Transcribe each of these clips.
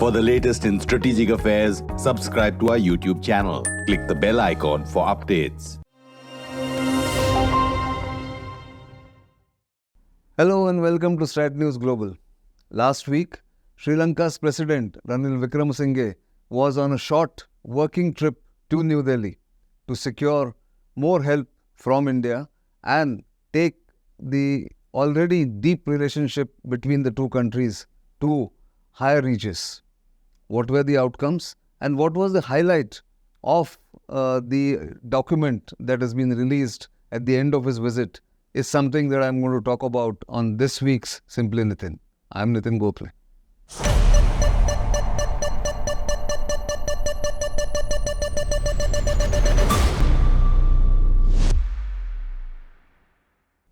For the latest in strategic affairs, subscribe to our YouTube channel. Click the bell icon for updates. Hello and welcome to Strat News Global. Last week, Sri Lanka's President Ranil Wickremesinghe was on a short working trip to New Delhi to secure more help from India and take the already deep relationship between the two countries to higher reaches. What were the outcomes and what was the highlight of the document that has been released at the end of his visit is something that I'm going to talk about on this week's Simply Nitin. I'm Nitin Gokhale.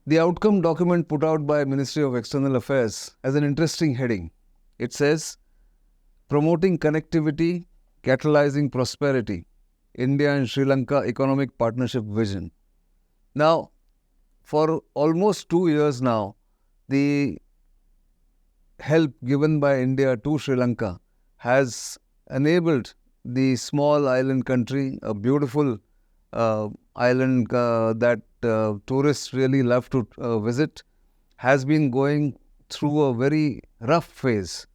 The outcome document put out by Ministry of External Affairs has an interesting heading. It says, Promoting Connectivity, Catalyzing Prosperity, India and Sri Lanka Economic Partnership Vision. Now, for almost 2 years now, the help given by India to Sri Lanka has enabled the small island country, a beautiful island that tourists really love to visit, has been going through a very rough phase.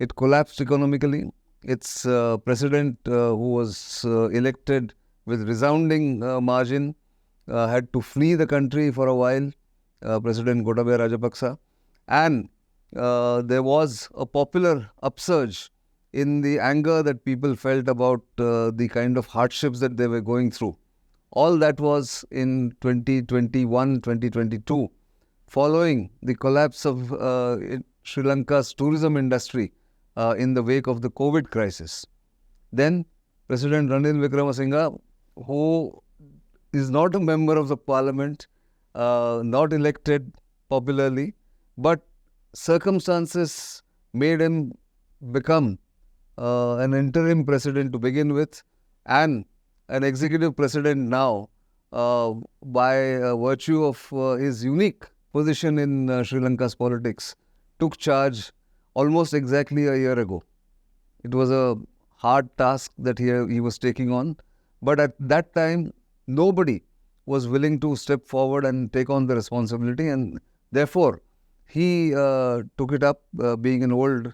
It collapsed economically. Its president, who was elected with resounding margin, had to flee the country for a while, President Gotabaya Rajapaksa. And there was a popular upsurge in the anger that people felt about the kind of hardships that they were going through. All that was in 2021, 2022, following the collapse of Sri Lanka's tourism industry in the wake of the COVID crisis. Then President Ranil Wickremesinghe, who is not a member of the parliament, not elected popularly, but circumstances made him become an interim president to begin with and an executive president now by virtue of his unique position in Sri Lanka's politics, took charge almost exactly a year ago. It was a hard task that he was taking on, but at that time, nobody was willing to step forward and take on the responsibility, and therefore, he took it up, being an old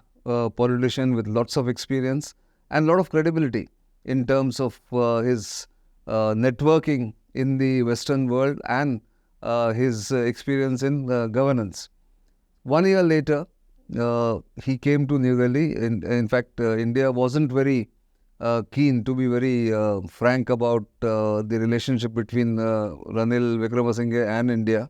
politician with lots of experience and a lot of credibility in terms of his networking in the Western world and his experience in governance. 1 year later, he came to New Delhi. In fact, India wasn't very keen, to be very frank about the relationship between Ranil Wickremesinghe and India.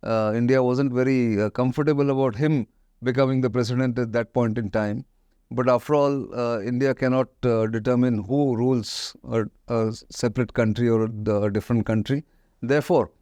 India wasn't very comfortable about him becoming the president at that point in time. But after all, India cannot determine who rules a separate country or a different country. Therefore,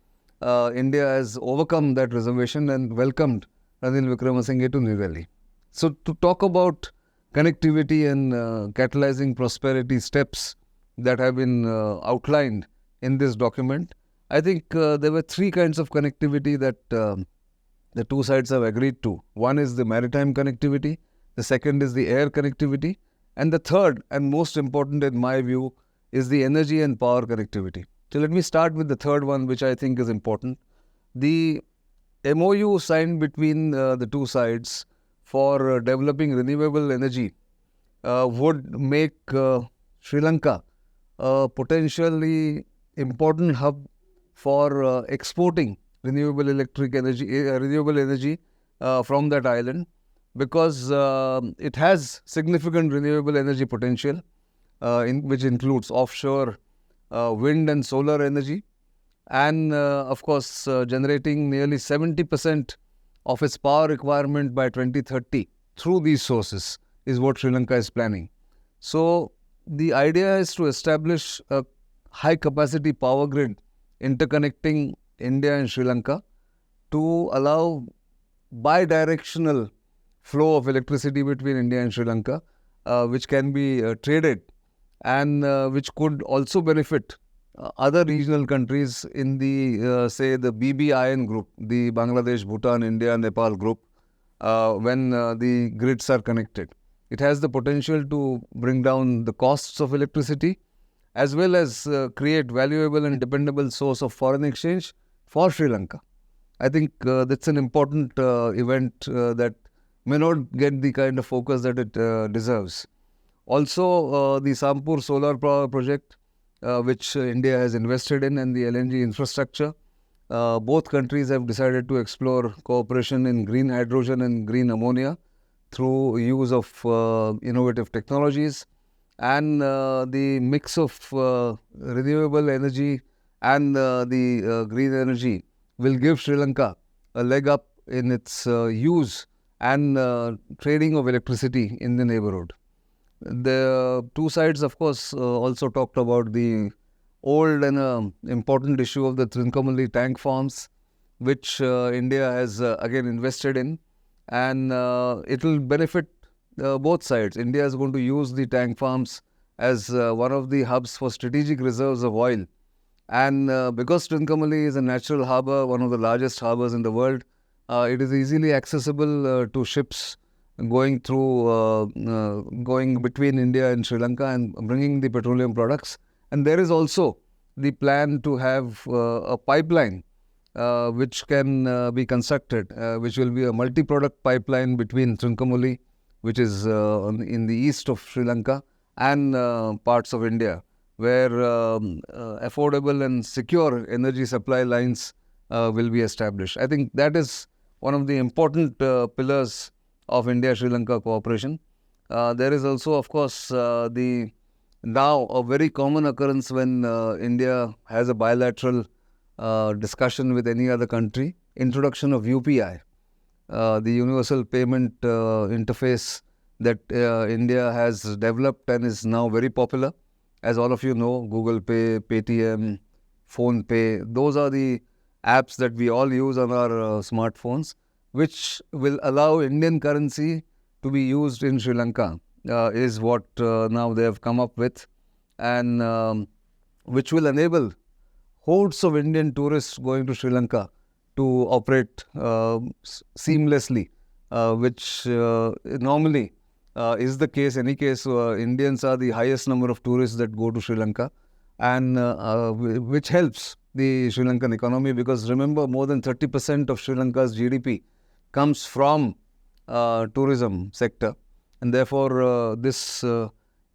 India has overcome that reservation and welcomed Ranil Wickremesinghe to New Delhi. So, to talk about connectivity and catalyzing prosperity steps that have been outlined in this document, I think there were three kinds of connectivity that the two sides have agreed to. One is the maritime connectivity, the second is the air connectivity, and the third and most important in my view is the energy and power connectivity. So let me start with the third one, which I think is important. The MOU signed between the two sides for developing renewable energy would make Sri Lanka a potentially important hub for exporting renewable energy from that island, because it has significant renewable energy potential, which includes offshore wind and solar energy, and of course generating nearly 70% of its power requirement by 2030 through these sources is what Sri Lanka is planning. So the idea is to establish a high capacity power grid interconnecting India and Sri Lanka to allow bi-directional flow of electricity between India and Sri Lanka, which can be traded and which could also benefit other regional countries in the, say, the BBIN group, the Bangladesh, Bhutan, India, Nepal group, when the grids are connected. It has the potential to bring down the costs of electricity as well as create valuable and dependable source of foreign exchange for Sri Lanka. I think that's an important event that may not get the kind of focus that it deserves. Also, the Sampur solar power project, which India has invested in, and the LNG infrastructure. Both countries have decided to explore cooperation in green hydrogen and green ammonia through use of innovative technologies, and the mix of renewable energy and the green energy will give Sri Lanka a leg up in its use and trading of electricity in the neighborhood. The two sides, of course, also talked about the old and important issue of the Trincomalee tank farms, which India has again invested in, and it will benefit both sides. India is going to use the tank farms as one of the hubs for strategic reserves of oil. And because Trincomalee is a natural harbour, one of the largest harbours in the world, it is easily accessible to ships going between India and Sri Lanka and bringing the petroleum products. And there is also the plan to have a pipeline which can be constructed, which will be a multi-product pipeline between Trincomalee, which is in the east of Sri Lanka, and parts of India, where affordable and secure energy supply lines will be established. I think that is one of the important pillars of India-Sri Lanka cooperation. There is also, of course, now a very common occurrence when India has a bilateral discussion with any other country, introduction of UPI, the Universal Payment Interface that India has developed and is now very popular. As all of you know, Google Pay, Paytm, Phone Pay, those are the apps that we all use on our smartphones, which will allow Indian currency to be used in Sri Lanka, is what now they have come up with, and which will enable hordes of Indian tourists going to Sri Lanka to operate seamlessly, which normally is the case. Any case, Indians are the highest number of tourists that go to Sri Lanka, and which helps the Sri Lankan economy, because remember, more than 30% of Sri Lanka's GDP comes from tourism sector, and therefore this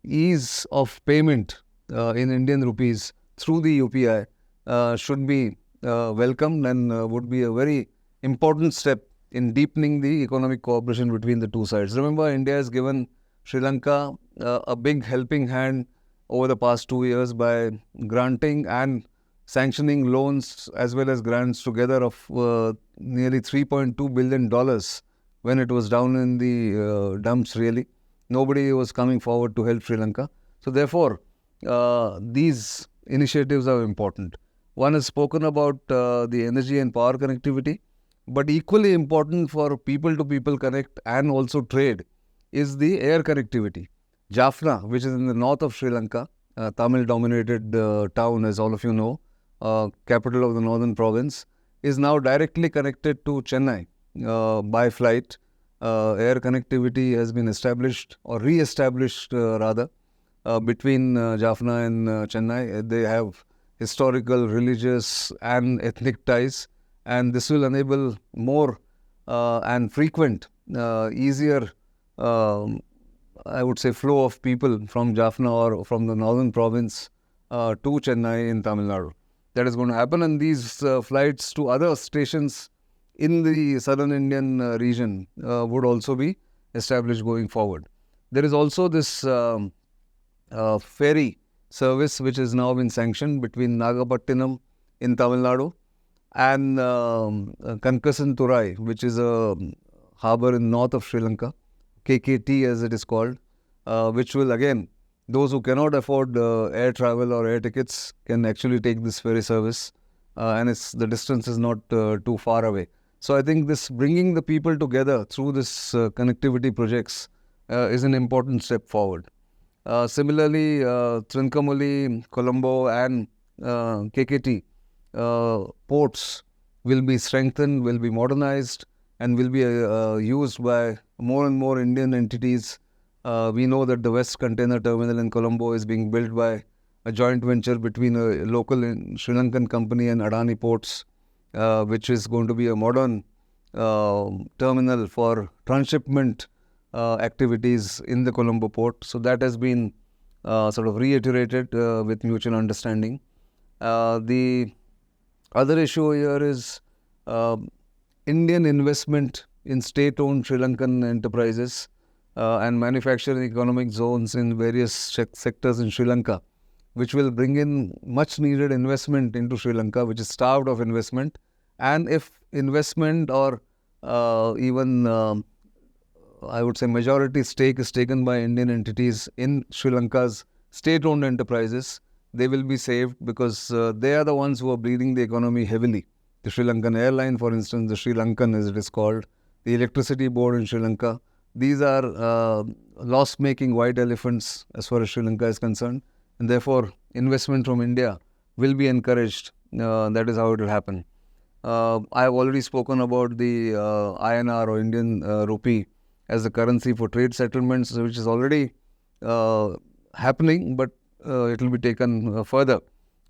ease of payment in Indian rupees through the UPI should be welcomed and would be a very important step in deepening the economic cooperation between the two sides. Remember, India has given Sri Lanka a big helping hand over the past 2 years by granting and sanctioning loans as well as grants together of nearly $3.2 billion when it was down in the dumps, really. Nobody was coming forward to help Sri Lanka. So therefore, these initiatives are important. One has spoken about the energy and power connectivity, but equally important for people-to-people connect and also trade is the air connectivity. Jaffna, which is in the north of Sri Lanka, Tamil-dominated town, as all of you know, capital of the northern province, is now directly connected to Chennai by flight. Air connectivity has been established or re-established rather between Jaffna and Chennai. They have historical, religious and ethnic ties, and this will enable more and frequent, easier, I would say, flow of people from Jaffna or from the northern province to Chennai in Tamil Nadu. That is going to happen, and these flights to other stations in the southern Indian region would also be established going forward. There is also this ferry service which has now been sanctioned between Nagapattinam in Tamil Nadu and Kankasanturai, which is a harbour in north of Sri Lanka, KKT as it is called, which will again, those who cannot afford air travel or air tickets can actually take this ferry service, and the distance is not too far away. So I think this bringing the people together through this connectivity projects is an important step forward. Similarly, Trincomalee, Colombo and KKT ports will be strengthened, will be modernized, and will be used by more and more Indian entities We know that the West Container Terminal in Colombo is being built by a joint venture between a local Sri Lankan company and Adani Ports, which is going to be a modern terminal for transshipment activities in the Colombo port. So that has been sort of reiterated with mutual understanding. The other issue here is Indian investment in state-owned Sri Lankan enterprises and manufacturing economic zones in various sectors in Sri Lanka, which will bring in much needed investment into Sri Lanka, which is starved of investment. And if investment or even I would say majority stake is taken by Indian entities in Sri Lanka's state-owned enterprises, they will be saved because they are the ones who are bleeding the economy heavily. The Sri Lankan Airline, for instance, the Sri Lankan as it is called, the Electricity Board in Sri Lanka, these are loss-making white elephants as far as Sri Lanka is concerned, and therefore investment from India will be encouraged. That is how it will happen. I have already spoken about the INR or Indian rupee as the currency for trade settlements, which is already happening, but it will be taken further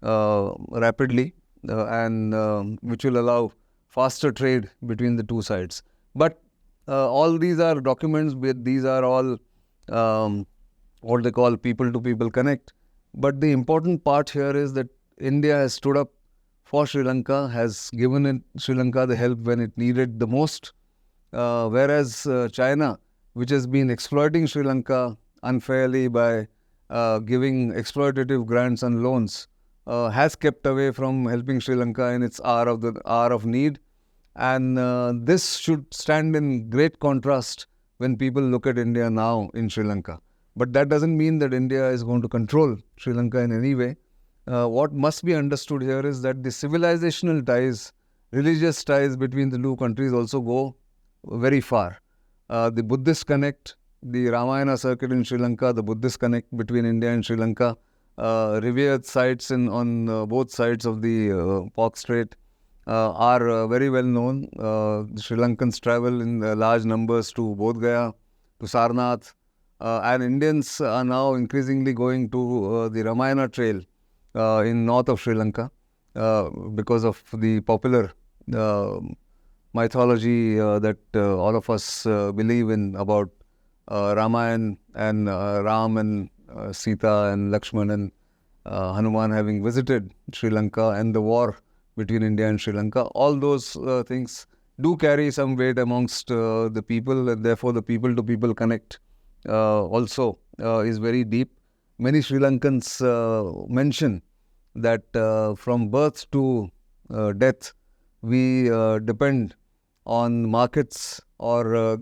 rapidly and which will allow faster trade between the two sides. But all these are documents, these are all what they call people-to-people connect. But the important part here is that India has stood up for Sri Lanka, has given Sri Lanka the help when it needed the most, whereas China, which has been exploiting Sri Lanka unfairly by giving exploitative grants and loans, has kept away from helping Sri Lanka in its hour of need. And this should stand in great contrast when people look at India now in Sri Lanka. But that doesn't mean that India is going to control Sri Lanka in any way. What must be understood here is that the civilizational ties, religious ties between the two countries also go very far. The Buddhist connect, the Ramayana circuit in Sri Lanka, the Buddhist connect between India and Sri Lanka, revered sites on both sides of the Palk Strait are very well known. The Sri Lankans travel in large numbers to Bodh Gaya, to Sarnath, and Indians are now increasingly going to the Ramayana trail in north of Sri Lanka because of the popular mythology that all of us believe in about Ramayana and Ram and Sita and Lakshman and Hanuman having visited Sri Lanka and the war between India and Sri Lanka. All those things do carry some weight amongst the people, and therefore the people-to-people connect also is very deep. Many Sri Lankans mention that from birth to death, we depend on markets or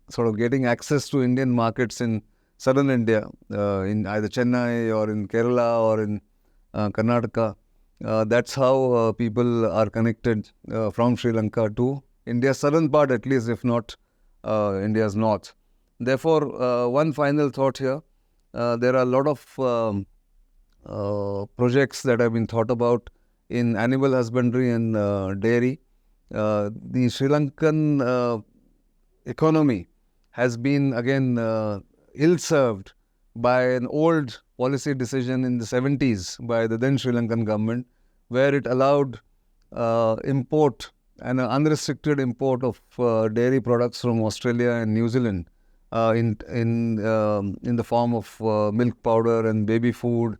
sort of getting access to Indian markets in southern India, in either Chennai or in Kerala or in Karnataka. That's how people are connected from Sri Lanka to India's southern part, at least, if not India's north. Therefore, one final thought here. There are a lot of projects that have been thought about in animal husbandry and dairy. The Sri Lankan economy has been again ill-served by an old policy decision in the 70s by the then Sri Lankan government, where it allowed import and unrestricted import of dairy products from Australia and New Zealand in the form of milk powder and baby food,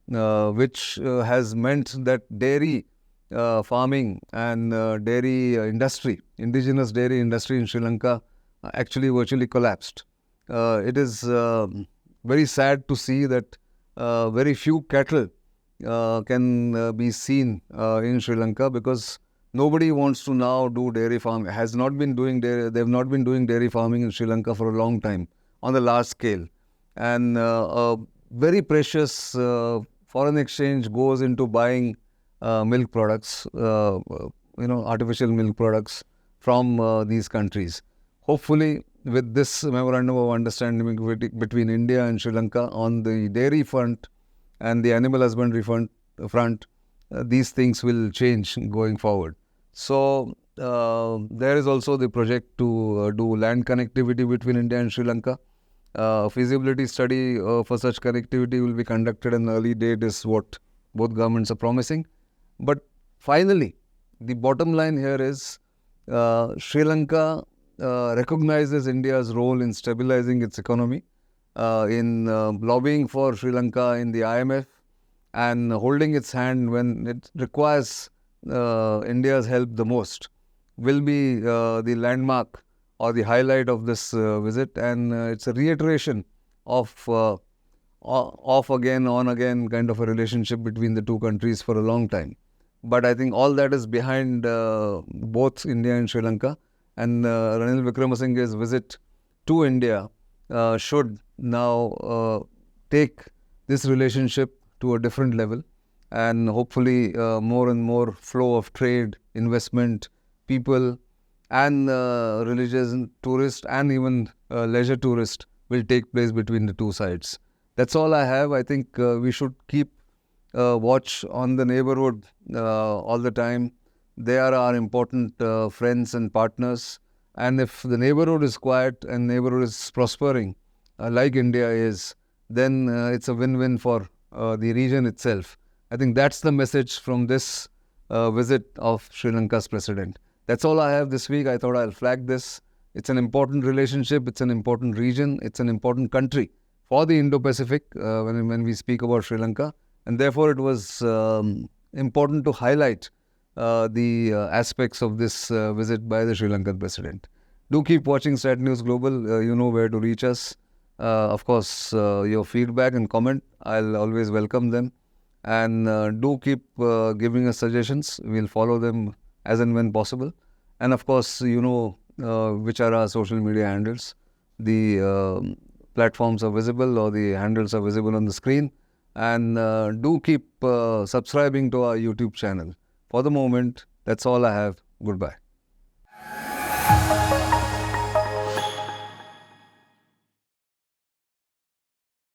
which has meant that dairy farming and dairy industry, indigenous dairy industry in Sri Lanka actually virtually collapsed. It is very sad to see that very few cattle can be seen in Sri Lanka because nobody wants to now do dairy farming. Has not been doing dairy. They have not been doing dairy farming in Sri Lanka for a long time on the large scale, and very precious foreign exchange goes into buying milk products, artificial milk products from these countries. Hopefully, with this memorandum of understanding between India and Sri Lanka on the dairy front and the animal husbandry front, these things will change going forward. So, there is also the project to do land connectivity between India and Sri Lanka. Feasibility study for such connectivity will be conducted in early date is what both governments are promising. But finally, the bottom line here is Sri Lanka recognizes India's role in stabilizing its economy, in lobbying for Sri Lanka in the IMF, and holding its hand when it requires India's help the most will be the landmark or the highlight of this visit. And it's a reiteration of off again, on again kind of a relationship between the two countries for a long time. But I think all that is behind both India and Sri Lanka. And Ranil Wickremesinghe's visit to India should now take this relationship to a different level, and hopefully more and more flow of trade, investment, people, and religious tourists and even leisure tourists will take place between the two sides. That's all I have. I think we should keep watch on the neighborhood all the time. They are our important friends and partners. And if the neighborhood is quiet and neighborhood is prospering, like India is, then it's a win-win for the region itself. I think that's the message from this visit of Sri Lanka's president. That's all I have this week. I thought I'll flag this. It's an important relationship. It's an important region. It's an important country for the Indo-Pacific when we speak about Sri Lanka. And therefore, it was important to highlight the aspects of this visit by the Sri Lankan president. Do keep watching Stat News Global. You know where to reach us. Of course, your feedback and comment, I'll always welcome them. And do keep giving us suggestions. We'll follow them as and when possible. And of course, you know which are our social media handles. The platforms are visible, or the handles are visible on the screen. And do keep subscribing to our YouTube channel. For the moment, that's all I have. Goodbye.